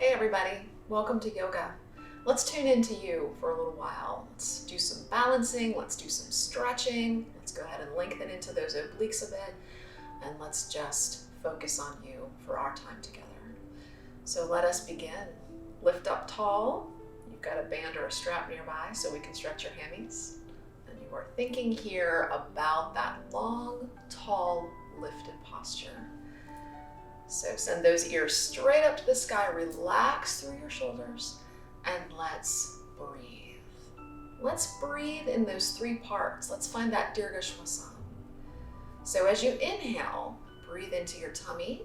Hey everybody, welcome to yoga. Let's tune into you for a little while. Let's do some balancing, let's do some stretching. Let's go ahead and lengthen into those obliques a bit, and let's just focus on you for our time together. So let us begin. Lift up tall. You've got a band or a strap nearby so we can stretch your hammies. And you are thinking here about that long, tall, lifted posture. So send those ears straight up to the sky, relax through your shoulders, and let's breathe. Let's breathe in those three parts. Let's find that Dirga Shwasan. So as you inhale, breathe into your tummy,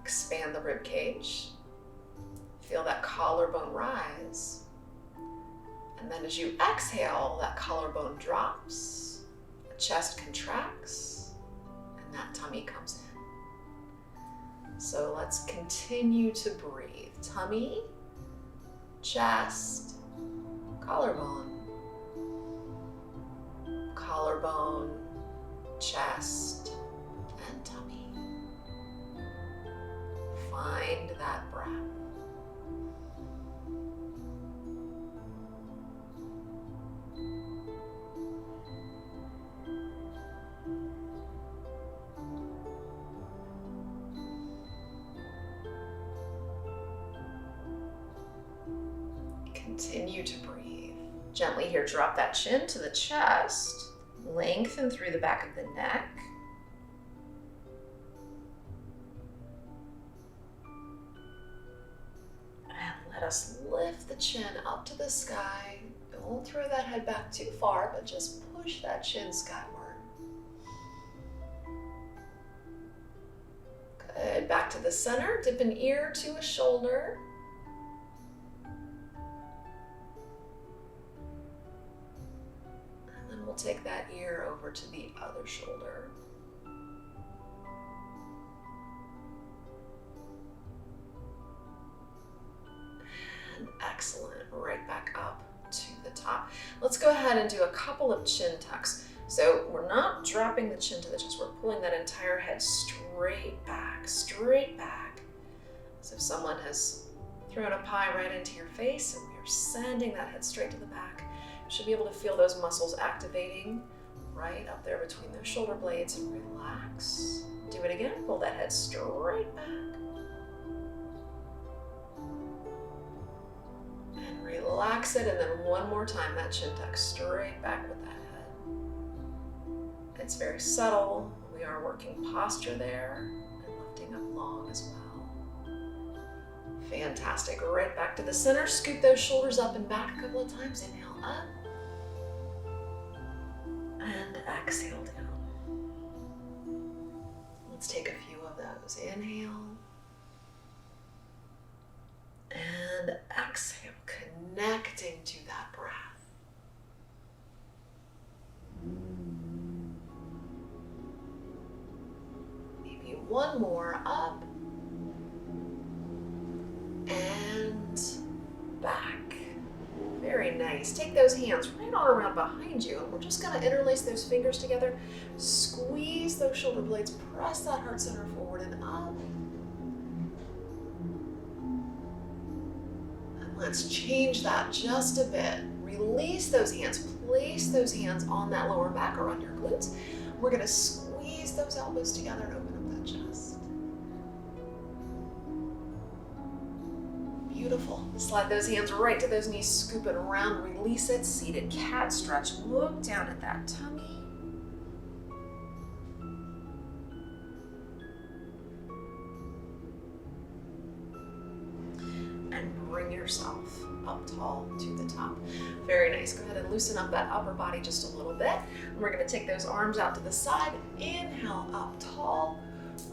expand the rib cage, feel that collarbone rise. And then as you exhale, that collarbone drops, the chest contracts, and that tummy comes in. So let's continue to breathe. Tummy, chest, collarbone, collarbone, chest, and tummy. Find that breath. Continue to breathe. Gently here, drop that chin to the chest. Lengthen through the back of the neck. And let us lift the chin up to the sky. Don't throw that head back too far, but just push that chin skyward. Good. Back to the center. Dip an ear to a shoulder. We'll take that ear over to the other shoulder. And excellent, right back up to the top. Let's go ahead and do a couple of chin tucks. So we're not dropping the chin to the chest, we're pulling that entire head straight back, straight back. So if someone has thrown a pie right into your face and we are sending that head straight to the back, you should be able to feel those muscles activating right up there between those shoulder blades, and relax. Do it again, pull that head straight back. And relax it, and then one more time, that chin tuck straight back with that head. It's very subtle. We are working posture there and lifting up long as well. Fantastic, right back to the center. Scoop those shoulders up and back a couple of times. Inhale up. And exhale down. Let's take a few of those. Inhale. And exhale, connecting to that breath. Maybe one more, up. And back. Very nice. Take those hands right on around behind you, and we're just going to interlace those fingers together. Squeeze those shoulder blades, press that heart center forward and up. And let's change that just a bit. Release those hands. Place those hands on that lower back or on your glutes. We're going to squeeze those elbows together and open up that chest. Beautiful. Slide those hands right to those knees, scoop it around, release it, seated cat stretch. Look down at that tummy. And bring yourself up tall to the top. Very nice. Go ahead and loosen up that upper body just a little bit. And we're going to take those arms out to the side. Inhale up tall.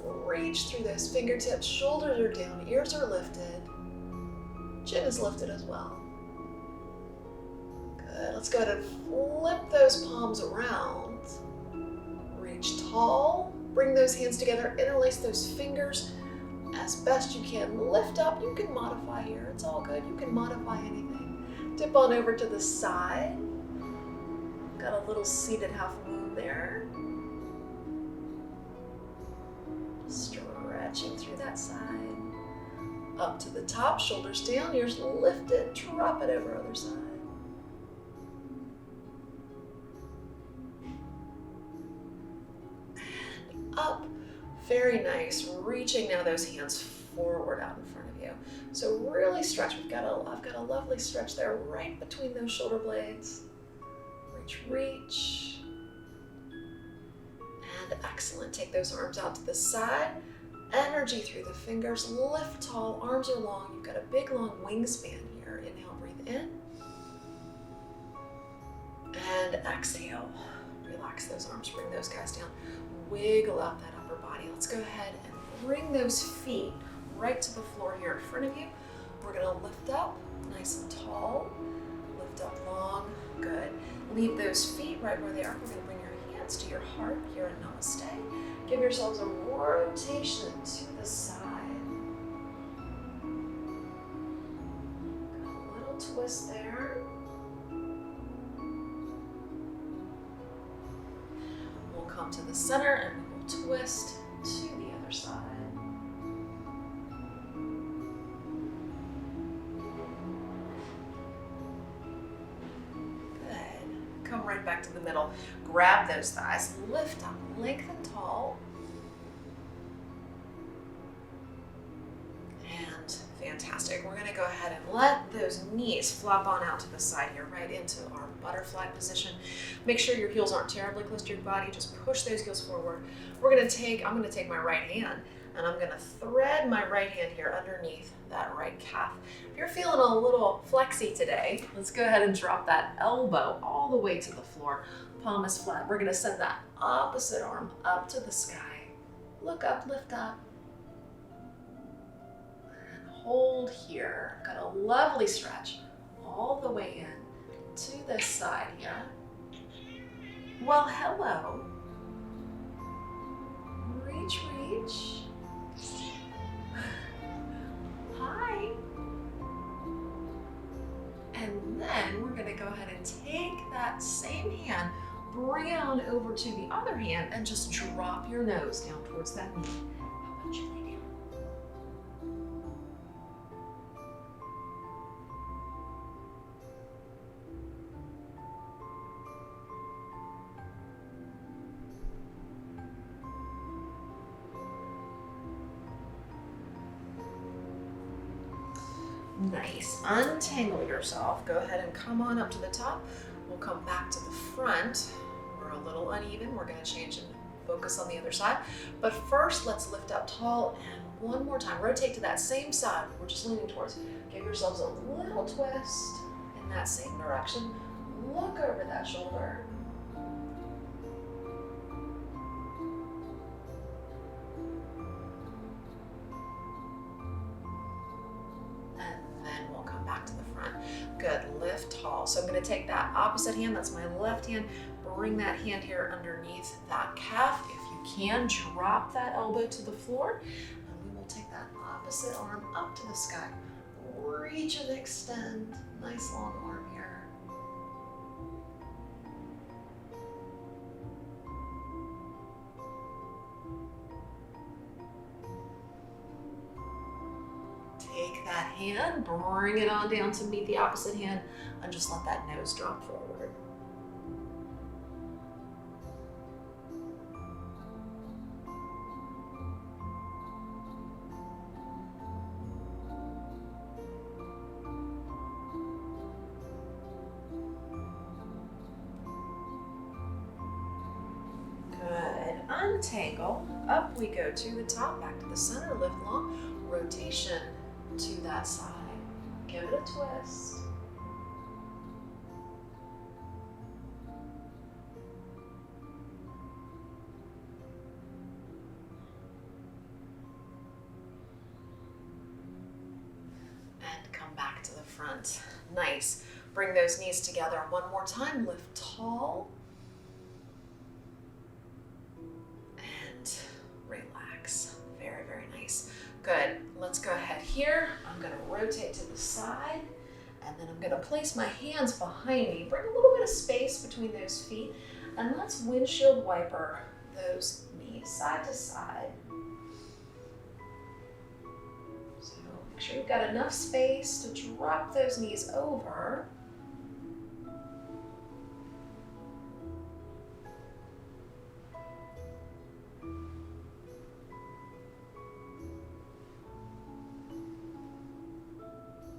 Reach through those fingertips. Shoulders are down, ears are lifted. Chin is lifted as well. Good. Let's go ahead and flip those palms around. Reach tall. Bring those hands together. Interlace those fingers as best you can. Lift up. You can modify here. It's all good. You can modify anything. Dip on over to the side. Got a little seated half moon there. Stretching through that side. Up to the top, shoulders down, ears lifted, drop it over other side. And up, very nice. Reaching now those hands forward out in front of you. So really stretch. I've got a lovely stretch there right between those shoulder blades. Reach, reach. And excellent. Take those arms out to the side. Energy through the fingers. Lift tall. Arms are long. You've got a big long wingspan here. Inhale, breathe in. And exhale. Relax those arms. Bring those guys down. Wiggle out that upper body. Let's go ahead and bring those feet right to the floor here in front of you. We're going to lift up nice and tall. Lift up long. Good. Leave those feet right where they are. We're going to bring your hands to your heart here in Namaste. Give yourselves a rotation to the side. Got a little twist there. We'll come to the center and we'll twist to the other side. Come right back to the middle. Grab those thighs, lift up, lengthen tall. And fantastic. We're going to go ahead and let those knees flop on out to the side here, right into our butterfly position. Make sure your heels aren't terribly close to your body. Just push those heels forward. I'm going to take my right hand and I'm going to thread my right hand here underneath that right calf. If you're feeling a little flexy today, let's go ahead and drop that elbow all the way to the floor. Palm is flat. We're going to send that opposite arm up to the sky. Look up, lift up. And hold here. Got a lovely stretch all the way in to this side here. Well, hello. Reach, reach. Hi. And then we're going to go ahead and take that same hand, bring it on over to the other hand, and just drop your nose down towards that knee. How about you lay down? Nice. Untangle yourself. Go ahead and come on up to the top. We'll come back to the front. We're a little uneven. We're going to change and focus on the other side. But first, let's lift up tall and one more time. Rotate to that same side. We're just leaning towards. Give yourselves a little twist in that same direction. Look over that shoulder. Good, lift tall. So I'm going to take that opposite hand, that's my left hand, bring that hand here underneath that calf. If you can, drop that elbow to the floor, and we will take that opposite arm up to the sky. Reach and extend. Nice long arm here. Take that hand, bring it on down to meet the opposite hand, and just let that nose drop forward. Good. Untangle. Up we go to the top, back to the center, lift long, rotation to that side. Give it a twist. And come back to the front. Nice. Bring those knees together one more time. Lift tall. And relax. Very, very nice. Good. Let's go ahead here. I'm going to rotate to the side, and then I'm going to place my hands behind me. Bring a little bit of space between those feet, and let's windshield wiper those knees side to side. So make sure you've got enough space to drop those knees over.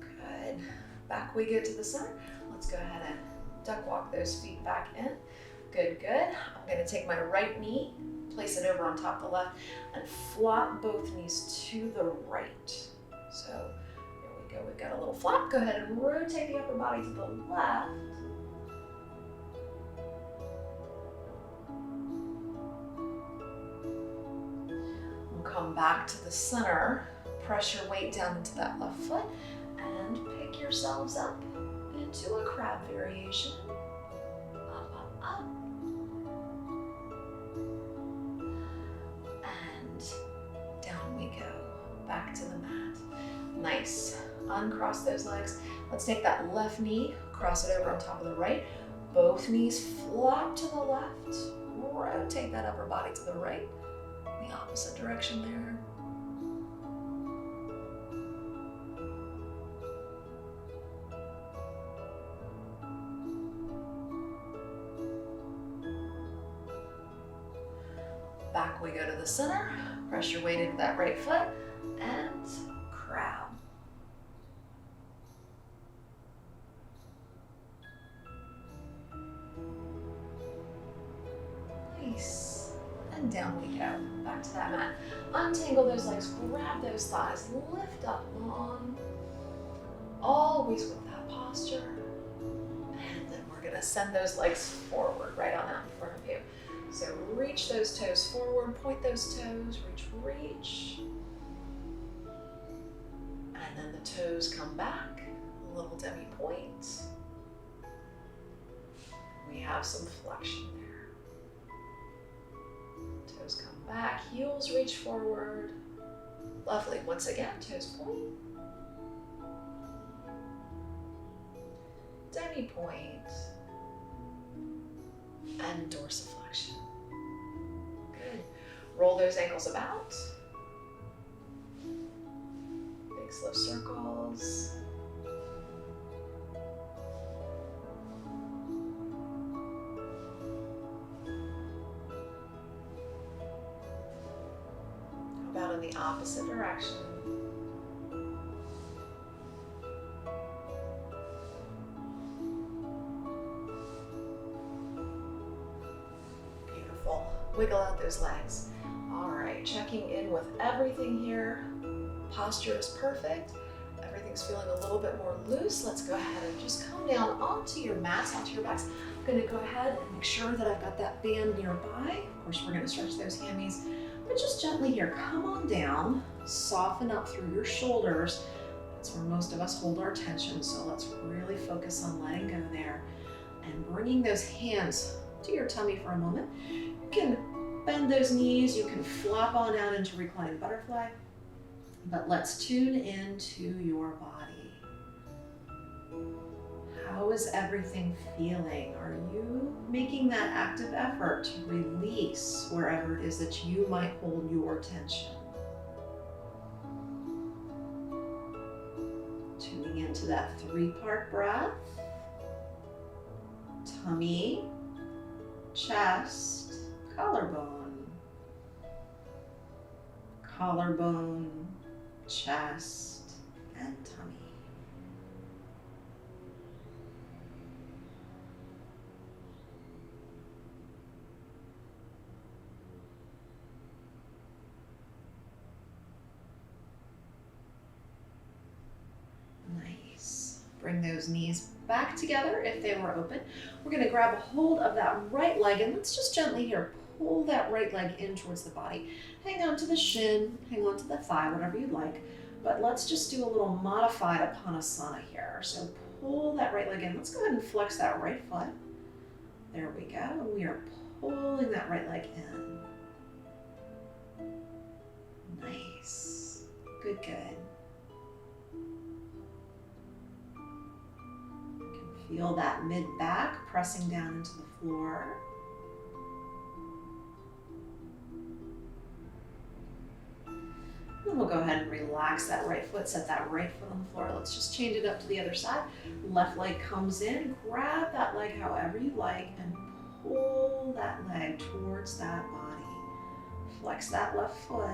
Good. Back we go to the center. Let's go ahead and duck walk those feet back in. Good, good. I'm going to take my right knee, place it over on top of the left, and flop both knees to the right. So here we go. We've got a little flop. Go ahead and rotate the upper body to the left. We'll come back to the center. Press your weight down into that left foot and pick yourselves up into a crab variation. Up, up, up. And down we go. Back to the mat. Nice. Uncross those legs. Let's take that left knee, cross it over on top of the right. Both knees flop to the left. Rotate that upper body to the right. The opposite direction there. Back we go to the center. Press your weight into that right foot and crab. Nice. And down we go. Back to that mat. Untangle those legs, grab those thighs, lift up long. Always with that posture. And then we're gonna send those legs forward, right on out in front of you. So reach those toes forward, point those toes, reach. And then the toes come back, a little demi-point. We have some flexion there. Toes come back, heels reach forward. Lovely, once again, toes point. Demi-point. And dorsiflexion. Good. Roll those ankles about. Big slow circles. How about in the opposite direction? Wiggle out those legs. All right, checking in with everything here. Posture is perfect. Everything's feeling a little bit more loose. Let's go ahead and just come down onto your mats, onto your backs. I'm gonna go ahead and make sure that I've got that band nearby. Of course, we're gonna stretch those hammies, but just gently here, come on down, soften up through your shoulders. That's where most of us hold our tension, so let's really focus on letting go there and bringing those hands to your tummy for a moment. You can bend those knees, you can flop on out into reclined butterfly, but let's tune into your body. How is everything feeling? Are you making that active effort to release wherever it is that you might hold your tension? Tuning into that 3-part breath. Tummy, chest, collarbone, collarbone, chest, and tummy. Nice. Bring those knees back together if they were open. We're going to grab a hold of that right leg and let's just gently here pull that right leg in towards the body. Hang on to the shin, hang on to the thigh, whatever you'd like. But let's just do a little modified Apanasana here. So pull that right leg in. Let's go ahead and flex that right foot. There we go. And we are pulling that right leg in. Nice. Good, good. Feel that mid-back pressing down into the floor. And we'll go ahead and relax that right foot, set that right foot on the floor. Let's just change it up to the other side. Left leg comes in, grab that leg however you like, and pull that leg towards that body. Flex that left foot.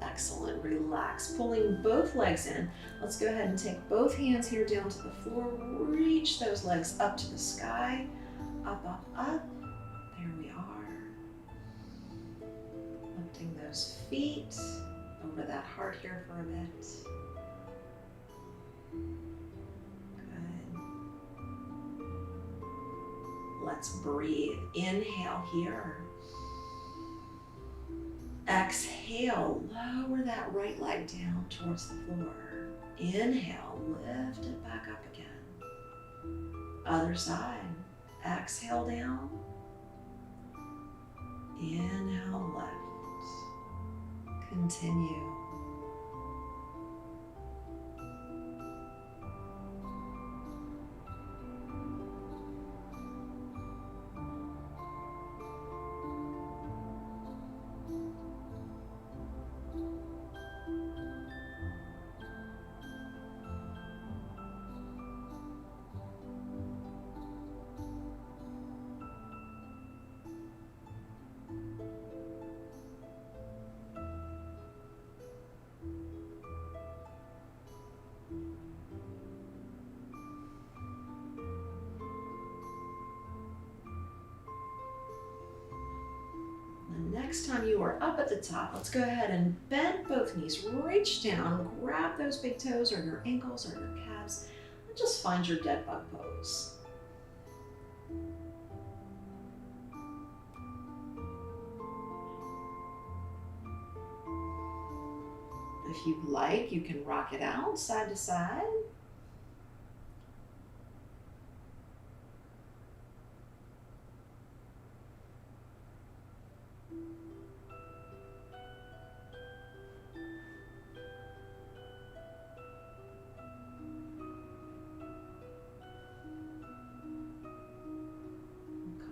Excellent, relax, pulling both legs in. Let's go ahead and take both hands here down to the floor. Reach those legs up to the sky. Up, up, up. There we are. Lifting those feet over that heart here for a bit. Good. Let's breathe. Inhale here. Exhale, lower that right leg down towards the floor. Inhale, lift it back up again. Other side. Exhale down. Inhale, lift. Continue. Next time you are up at the top, let's go ahead and bend both knees, reach down, grab those big toes or your ankles or your calves, and just find your dead bug pose. If you'd like, you can rock it out side to side.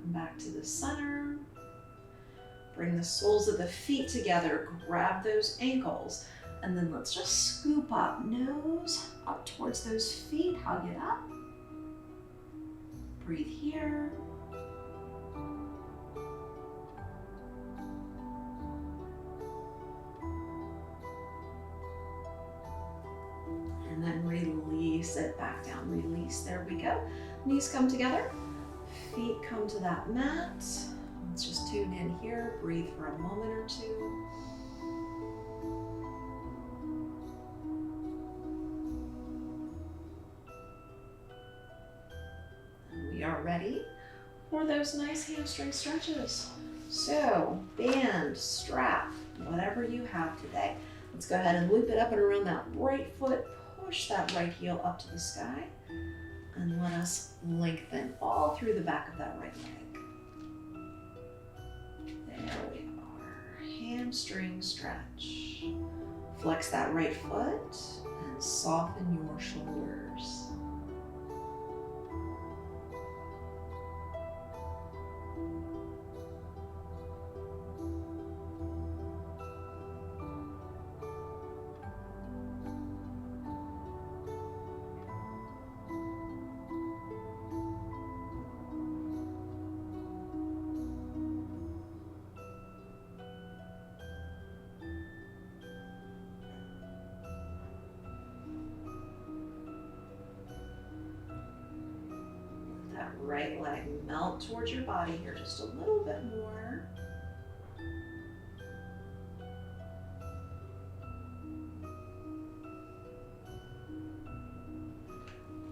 Back to the center. Bring the soles of the feet together. Grab those ankles. And then let's just scoop up. Nose up towards those feet. Hug it up. Breathe here. And then release it back down. Release. There we go. Knees come together. Feet come to that mat. Let's just tune in here. Breathe for a moment or two. And we are ready for those nice hamstring stretches. So, band, strap, whatever you have today. Let's go ahead and loop it up and around that right foot. Push that right heel up to the sky. And let us lengthen all through the back of that right leg. There we are. Hamstring stretch. Flex that right foot and soften your shoulders. Right leg melt towards your body here just a little bit more.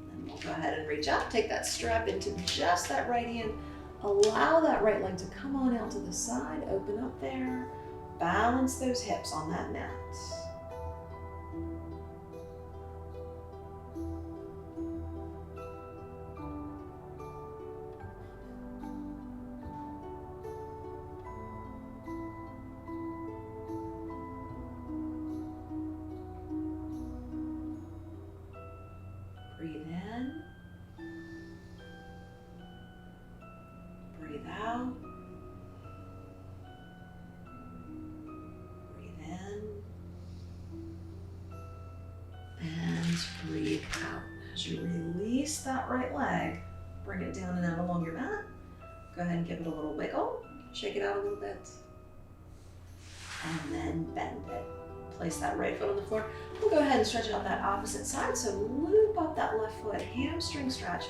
Then we'll go ahead and reach up, take that strap into just that right hand. Allow that right leg to come on out to the side, open up there. Balance those hips on that mat. in. Breathe out. Breathe in. And breathe out. As you release that right leg, bring it down and out along your mat. Go ahead and give it a little wiggle. Shake it out a little bit. And then bend it. Place that right foot on the floor. We'll go ahead and stretch out that opposite side. So loop up that left foot, hamstring stretch.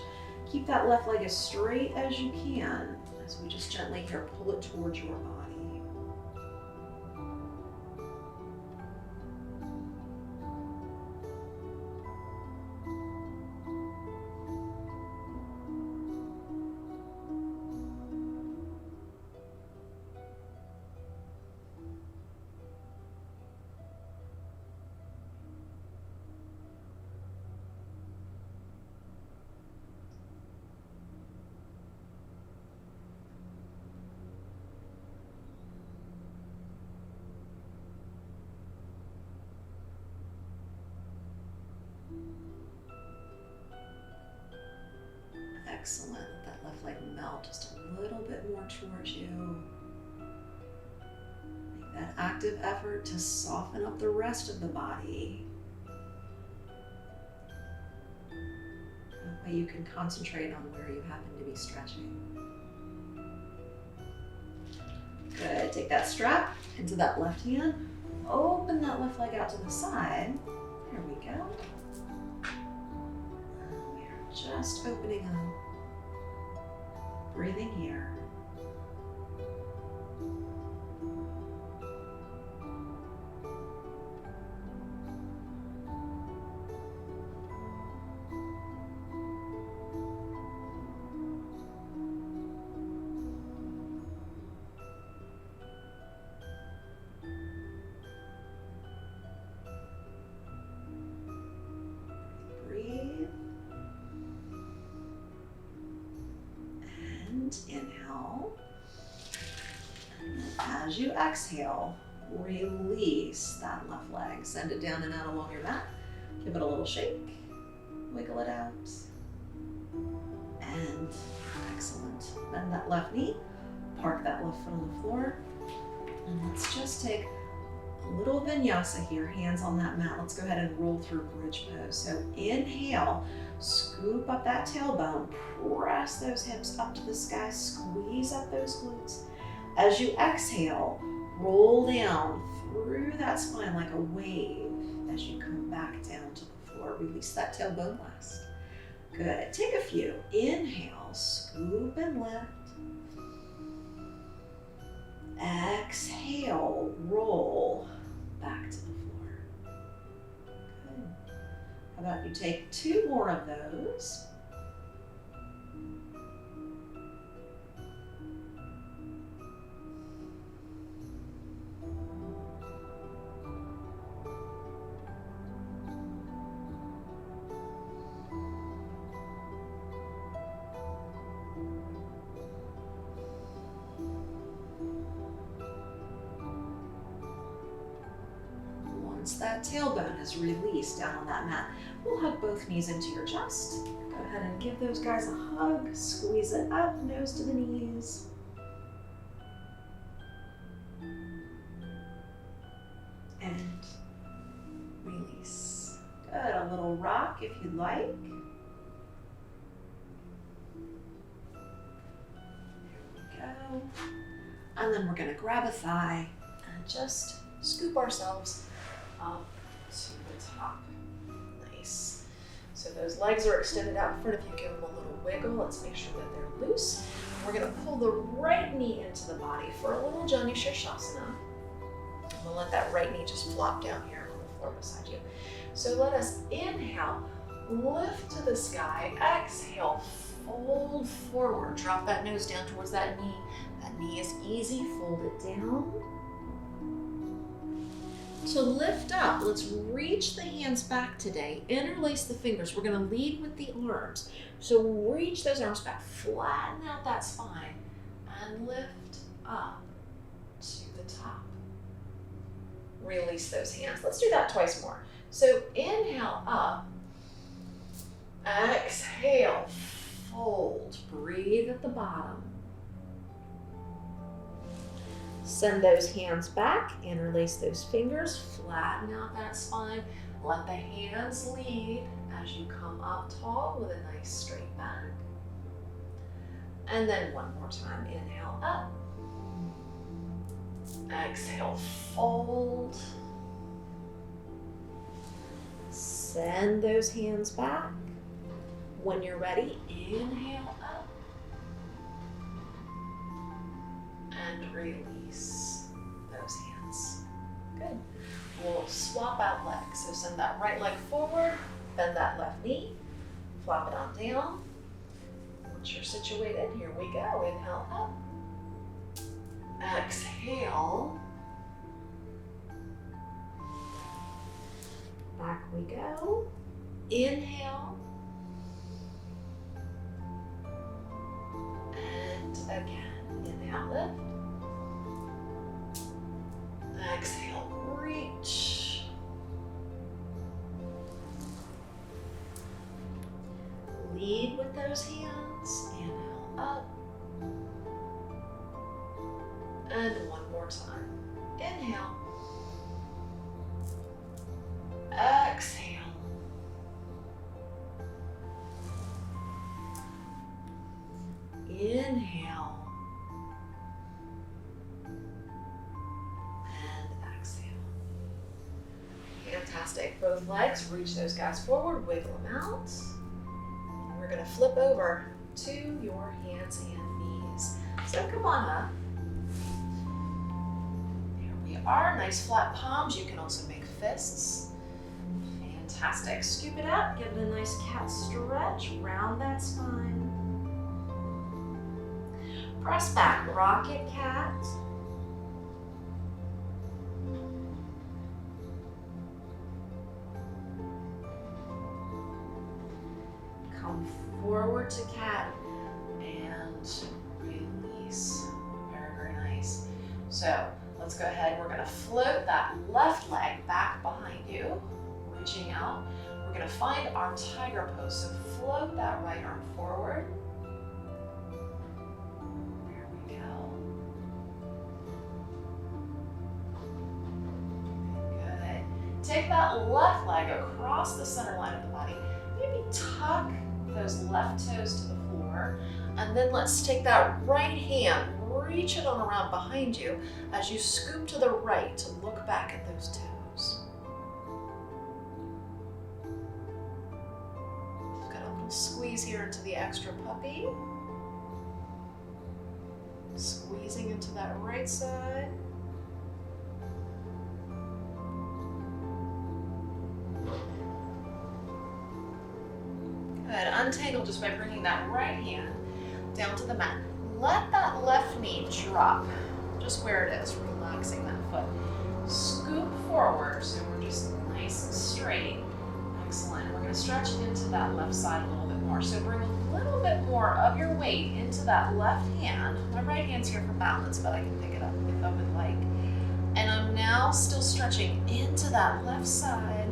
Keep that left leg as straight as you can as we just gently here pull it towards your body. Excellent. Let that left leg melt just a little bit more towards you. Make that active effort to soften up the rest of the body. That way you can concentrate on where you happen to be stretching. Good. Take that strap into that left hand. Open that left leg out to the side. There we go. And we're just opening up. Breathing here. Breathe. Inhale, and then as you exhale, release that left leg. Send it down and out along your mat. Give it a little shake, wiggle it out, and excellent. Bend that left knee, park that left foot on the floor, and let's just take a little vinyasa here, hands on that mat. Let's go ahead and roll through bridge pose. So inhale, scoop up that tailbone, press those hips up to the sky, squeeze up those glutes. As you exhale, roll down through that spine like a wave as you come back down to the floor. Release that tailbone last. Good. Take a few. Inhale, scoop and lift. Exhale, roll back to the floor. Good. How about you take 2 more of those. Once that tailbone is released down on that mat, we'll hug both knees into your chest. Go ahead and give those guys a hug. Squeeze it up, nose to the knees. And release. Good. A little rock if you'd like. Here we go. And then we're going to grab a thigh and just scoop ourselves up to the top. Nice. So those legs are extended out in front of you. Give them a little wiggle. Let's make sure that they're loose. We're going to pull the right knee into the body for a little Janu Shirshasana. We'll let that right knee just flop down here on the floor beside you. So let us inhale, lift to the sky. Exhale, fold forward. Drop that nose down towards that knee. That knee is easy. Fold it down. To lift up, let's reach the hands back today. Interlace the fingers. We're going to lead with the arms. So reach those arms back. Flatten out that spine and lift up to the top. Release those hands. Let's do that twice more. So inhale up. Exhale. the bottom. Send those hands back, interlace those fingers, flatten out that spine. Let the hands lead as you come up tall with a nice straight back. And then one more time, inhale up. Exhale, fold. Send those hands back. When you're ready, inhale up. And release those hands. Good. We'll swap out legs. So send that right leg forward, bend that left knee, flop it on down. Once you're situated, here we go. Inhale up. Exhale. Back we go. Inhale. And again. Inhale, lift. Exhale, reach. Lead with those hands. Inhale up. And one more time. Inhale. Exhale. Inhale. And exhale. Fantastic. Both legs, reach those guys forward, wiggle them out. And we're going to flip over to your hands and knees. So come on up. There we are. Nice flat palms. You can also make fists. Fantastic. Scoop it up. Give it a nice cat stretch. Round that spine. Press back. Rocket cat. Come forward to cat and release. Very, very nice. So let's go ahead. We're going to float that left leg back behind you, reaching out. We're going to find our tiger pose. So float that right arm forward. There we go. Good. Take that left leg across the center line of the body. Maybe tuck those left toes to the floor. And then let's take that right hand, reach it on around behind you as you scoop to the right to look back at those toes. Got a little squeeze here into the extra puppy. Squeezing into that right side. Good. Untangle just by bringing that right hand down to the mat. Let that left knee drop just where it is, relaxing that foot. Scoop forward so we're just nice and straight. Excellent. We're going to stretch into that left side a little bit more. So bring a little bit more of your weight into that left hand. My right hand's here for balance, but I can pick it up if I would like. And I'm now still stretching into that left side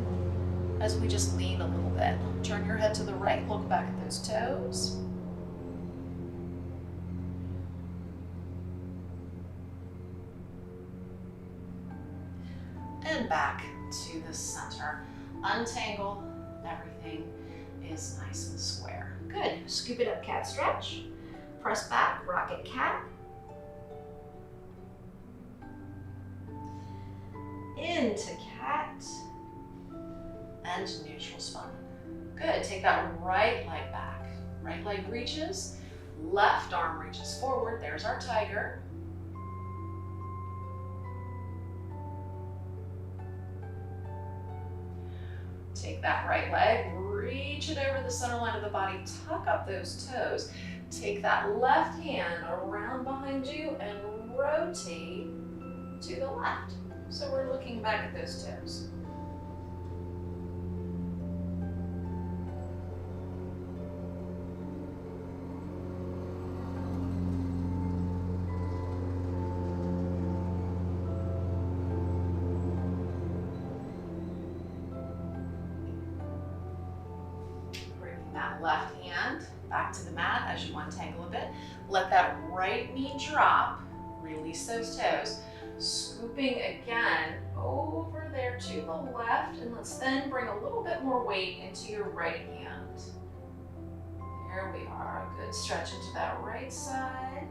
as we just lean a little bit. Turn your head to the right, look back at those toes. And back to the center. Untangle, everything is nice and square. Good. Scoop it up, cat stretch. Press back, rocket cat. Into cat. And neutral spine. Good. Take that right leg back. Right leg reaches. Left arm reaches forward. There's our tiger. Take that right leg, reach it over the center line of the body, tuck up those toes. Take that left hand around behind you and rotate to the left. So we're looking back at those toes. that left hand back to the mat as you untangle a bit. Let that right knee drop. Release those toes. Scooping again over there to the left, and let's then bring a little bit more weight into your right hand. There we are. Good stretch into that right side.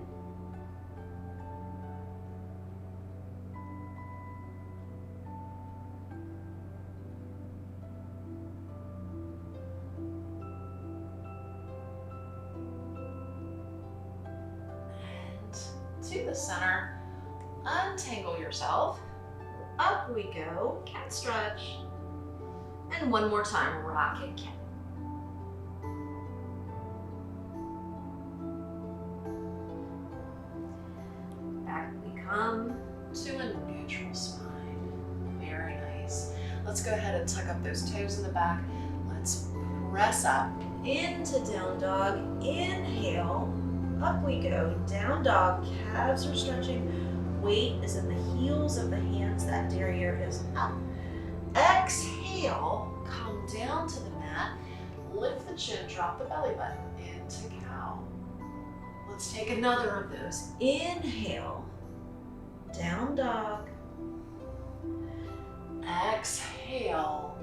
To the center, untangle yourself, up we go, cat stretch, and one more time, rocket cat. Back we come to a neutral spine, very nice. Let's go ahead and tuck up those toes in the back. Let's press up into down dog, inhale. Up we go, down dog, calves are stretching. Weight is in the heels of the hands, that derriere is up. Exhale, come down to the mat, lift the chin, drop the belly button into cow. Let's take another of those. Inhale, down dog. Exhale,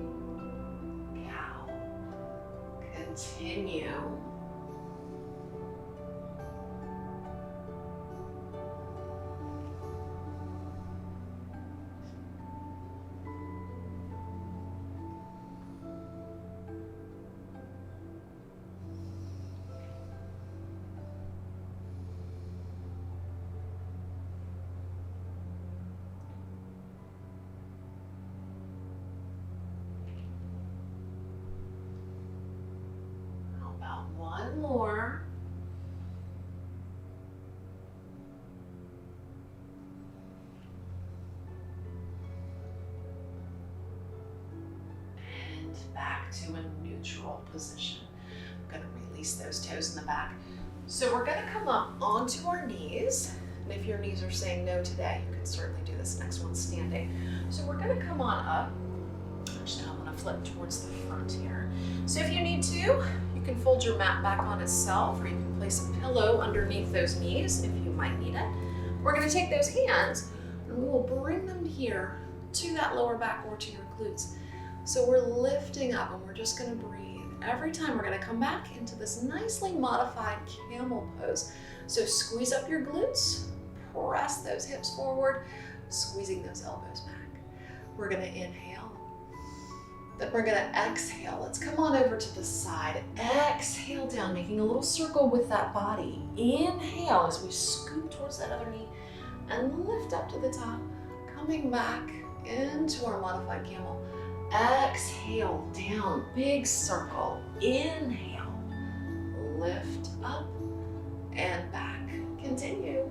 cow. Continue. One more. And back to a neutral position. I'm going to release those toes in the back. So we're going to come up onto our knees. And if your knees are saying no today, you can certainly do this next one standing. So we're going to come on up. Actually, I'm going to flip towards the front here. So if you need to, you can fold your mat back on itself, or you can place a pillow underneath those knees if you might need it. We're going to take those hands and we'll bring them here to that lower back or to your glutes. So we're lifting up and we're just going to breathe. Every time we're going to come back into this nicely modified camel pose. So squeeze up your glutes, press those hips forward, squeezing those elbows back. We're going to inhale. Then we're gonna exhale. Let's come on over to the side. Exhale down, making a little circle with that body. Inhale as we scoop towards that other knee and lift up to the top, coming back into our modified camel. Exhale down, big circle. Inhale, lift up and back. Continue.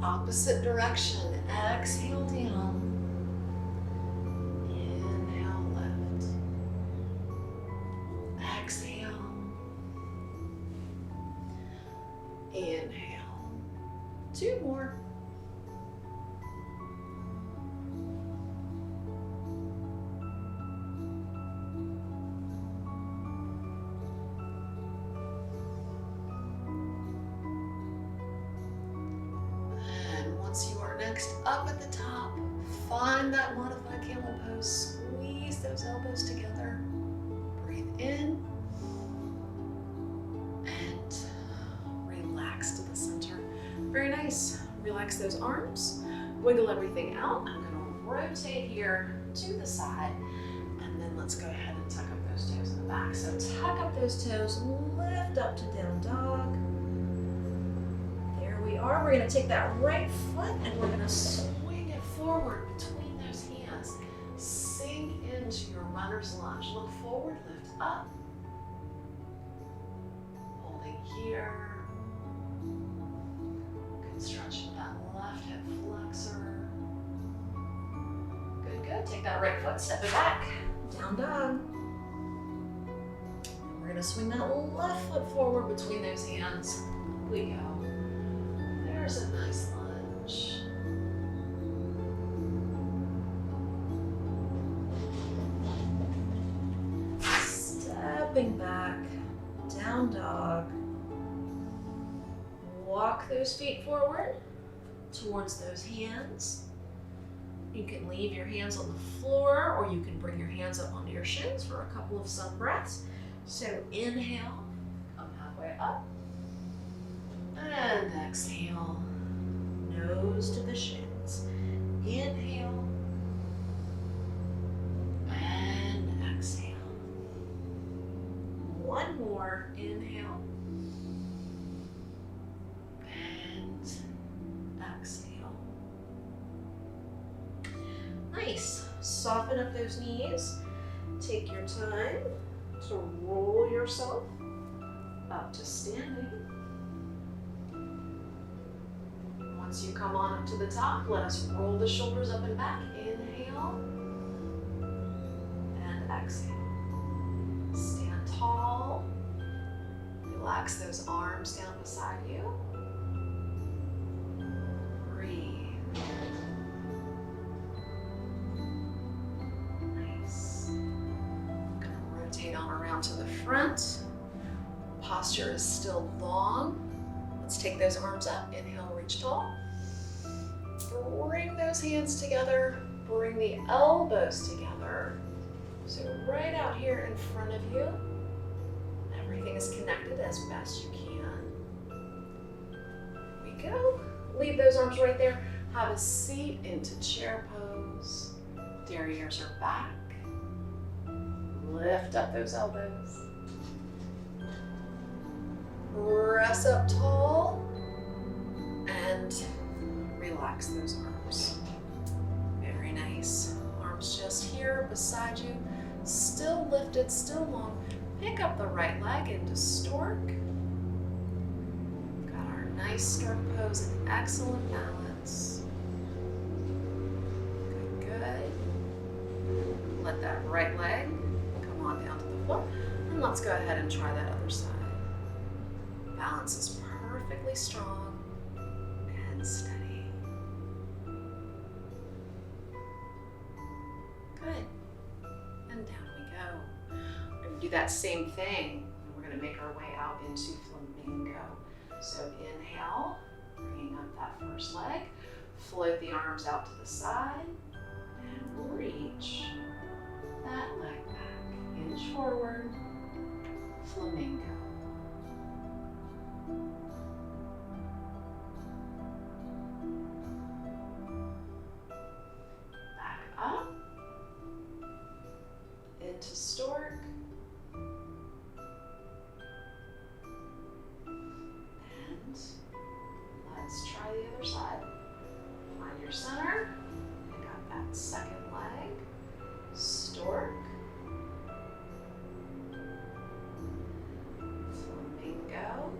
Opposite direction. Exhale down. Inhale, lift. Exhale. Inhale. Two more. Once you are next up at the top, find that modified camel pose. Squeeze those elbows together. Breathe in and relax to the center. Very nice. Relax those arms. Wiggle everything out. I'm going to rotate here to the side, and then let's go ahead and tuck up those toes in the back. So tuck up those toes, lift up to down dog. We're going to take that right foot and we're going to swing it forward between those hands. Sink into your runner's lunge. Look forward, lift up. Holding here. Good stretch in that left hip flexor. Good, good. Take that right foot, step it back. Down dog. We're going gonna swing that left foot forward between those hands. Up we go. There's a nice lunge. Stepping back, down dog. Walk those feet forward towards those hands. You can leave your hands on the floor, or you can bring your hands up onto your shins for a couple of sun breaths. So inhale, come halfway up, and exhale, nose to the shins. Inhale, and exhale. One more, inhale, and exhale. Nice. Soften up those knees. Take your time to roll yourself up to standing. Once you come on up to the top, let us roll the shoulders up and back. Inhale and exhale. Stand tall. Relax those arms down beside you. Breathe. Nice. Gonna rotate on around to the front. Posture is still long. Let's take those arms up. Inhale, reach tall. Bring those hands together. Bring the elbows together. So right out here in front of you. Everything is connected as best you can. Here we go. Leave those arms right there. Have a seat into chair pose. Derrieres are back. Lift up those elbows. Press up tall and relax those arms. Very nice. Arms just here beside you, still lifted, still long. Pick up the right leg into stork. Got our nice stork pose and excellent balance. Good, good. Let that right leg come on down to the floor. And let's go ahead and try that other side. Balance is perfectly strong and steady. Good. And down we go. We're going to do that same thing. And we're going to make our way out into flamingo. So inhale, bringing up that first leg. Float the arms out to the side. And reach that leg back. Inch forward. Flamingo. Back up into stork, and let's try the other side. Find your center, pick up that second leg, stork, flamingo.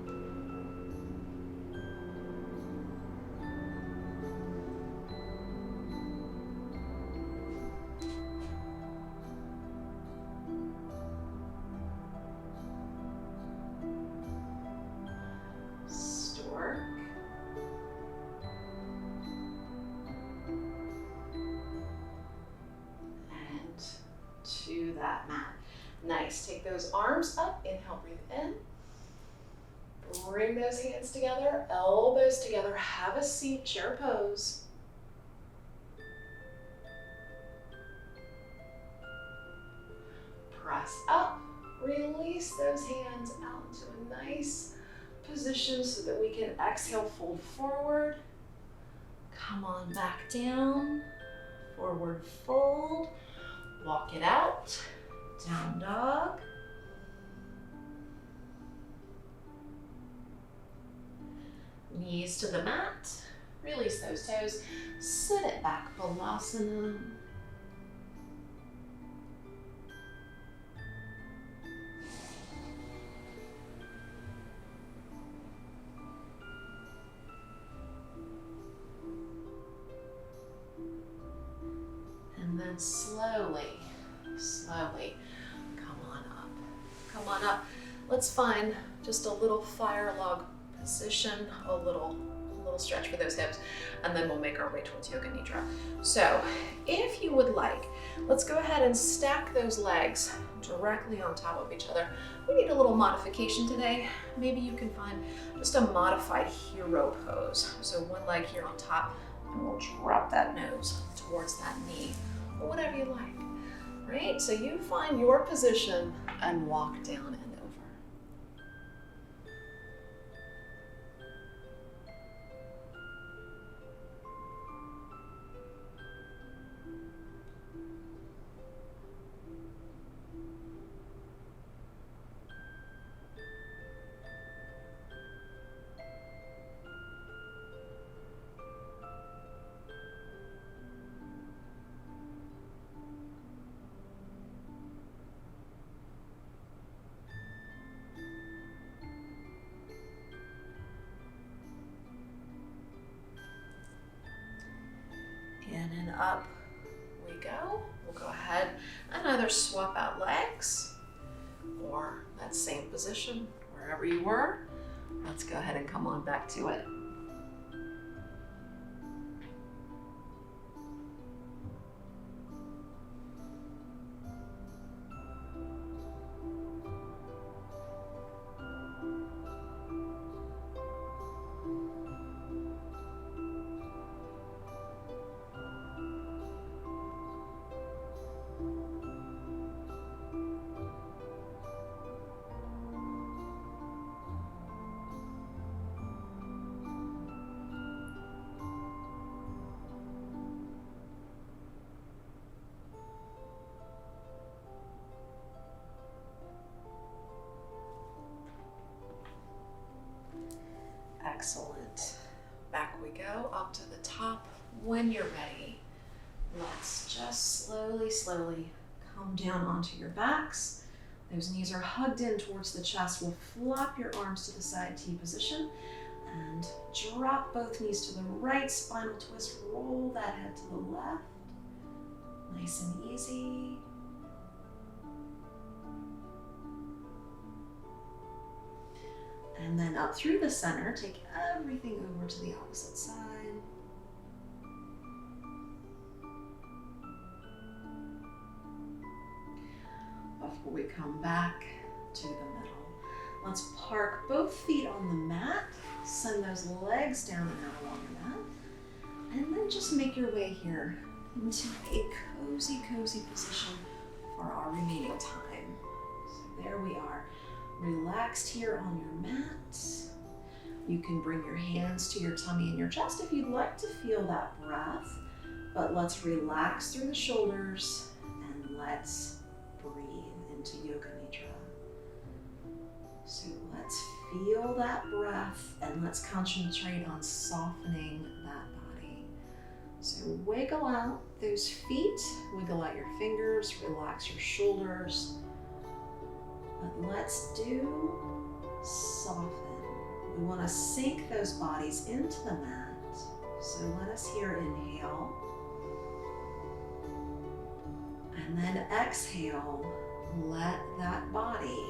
To that mat. Nice. Take those arms up. Inhale, breathe in. Bring those hands together, elbows together. Have a seat, chair pose. Press up. Release those hands out into a nice position so that we can exhale, fold forward. Come on back down. Forward fold. Walk it out, down dog. Knees to the mat, release those toes, sit it back, balasana. And then slowly, come on up. Come on up. let's find just a little fire log position, a little stretch for those hips, and then we'll make our way towards Yoga Nidra. So if you would like, let's go ahead and stack those legs directly on top of each other. We need a little modification today. Maybe you can find just a modified hero pose. So one leg here on top, and we'll drop that nose towards that knee, or whatever you like, right? So you find your position and walk down and over. In and up we go. We'll go ahead and either swap out legs or that same position wherever you were. Let's go ahead and come on back to it. Excellent. Back we go, up to the top. When you're ready, let's just slowly come down onto your backs. Those knees are hugged in towards the chest. We'll flop your arms to the side, T position, and drop both knees to the right, spinal twist, roll that head to the left. Nice and easy. And then up through the center, take everything over to the opposite side. Before we come back to the middle, let's park both feet on the mat, send those legs down and out along your mat, and then just make your way here into a cozy position for our remaining time. So there we are. Relaxed here on your mat. You can bring your hands to your tummy and your chest if you'd like to feel that breath, but let's relax through the shoulders and let's breathe into Yoga Nidra. So let's feel that breath and let's concentrate on softening that body. So wiggle out those feet, wiggle out your fingers, relax your shoulders. But let's do soften. We want to sink those bodies into the mat. So let us here inhale. And then exhale, let that body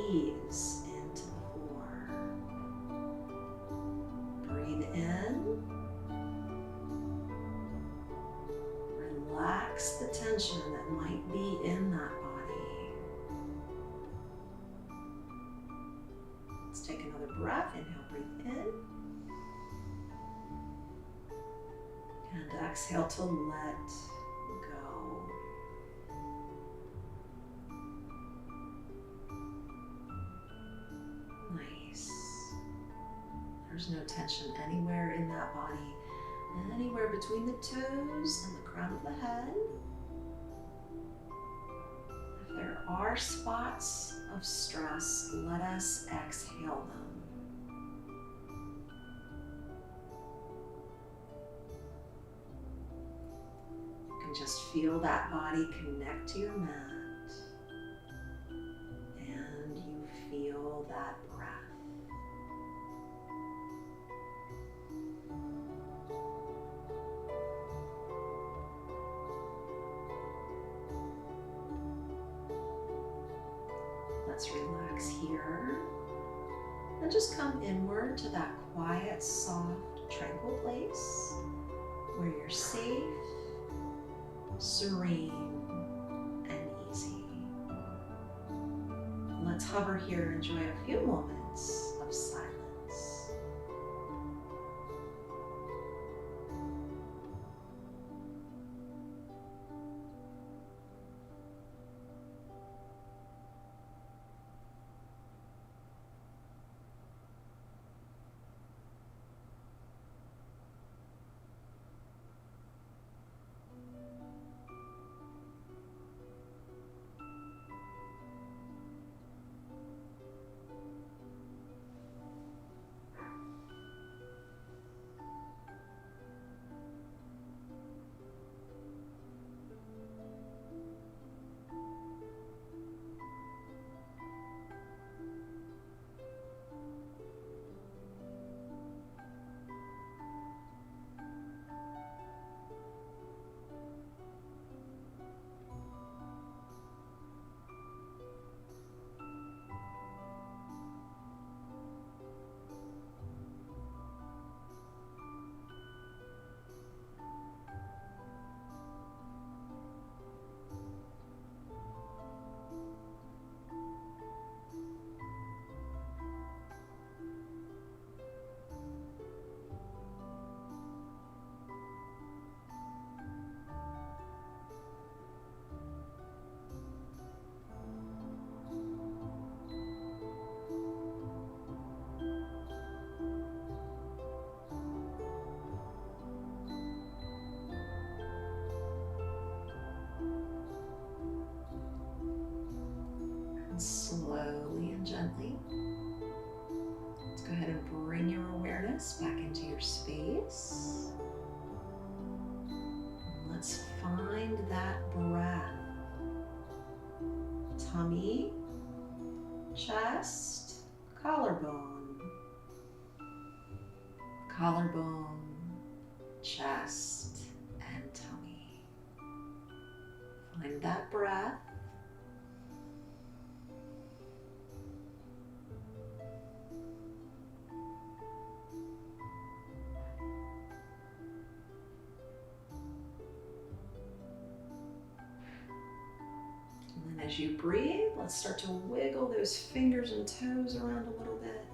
ease into the floor. Breathe in. Relax the tension that might be in that body. Let's take another breath. Inhale, breathe in. And exhale to let go. Nice. There's no tension anywhere in that body, anywhere between the toes and the crown of the head. If there are spots of stress, let us exhale them. You can just feel that body connect to your mat, and you feel that breath. Let's relax And just come inward to that quiet, soft, tranquil place where you're safe, serene, and easy. Let's hover here and enjoy a few moments of silence. And slowly and gently, let's go ahead and bring your awareness back into your space. And let's find that breath. Tummy, chest, collarbone, collarbone, chest, and tummy. Find that breath. As you breathe, let's start to wiggle those fingers and toes around a little bit.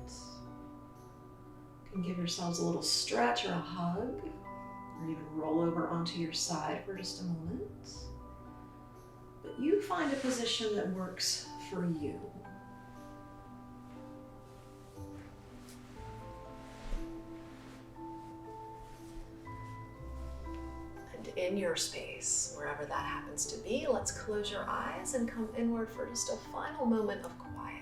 You can give yourselves a little stretch or a hug, or even roll over onto your side for just a moment. But you find a position that works for you. In your space, wherever that happens to be, let's close your eyes and come inward for just a final moment of quiet.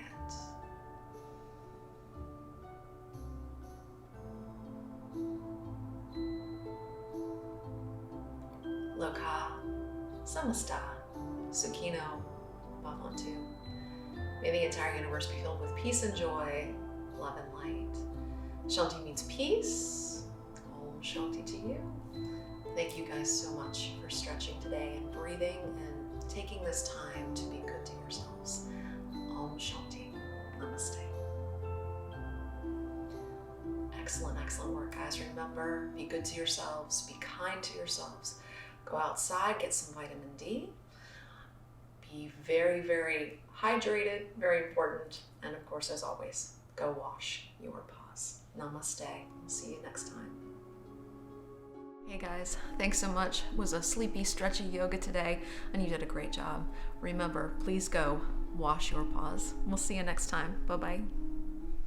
Loka Samasta Sukhino Bhavantu. May the entire universe be filled with peace and joy, love and light. Shanti means peace. Om Shanti to you. Thank you guys so much for stretching today and breathing and taking this time to be good to yourselves. Om Shanti. Namaste. Excellent, excellent work, guys. Remember, be good to yourselves, be kind to yourselves. Go outside, get some vitamin D. Be very, very hydrated, very important. And of course, as always, go wash your paws. Namaste. We'll see you next time. Hey guys, thanks so much. It was a sleepy, stretchy yoga today, and you did a great job. Remember, please go wash your paws. We'll see you next time. Bye-bye.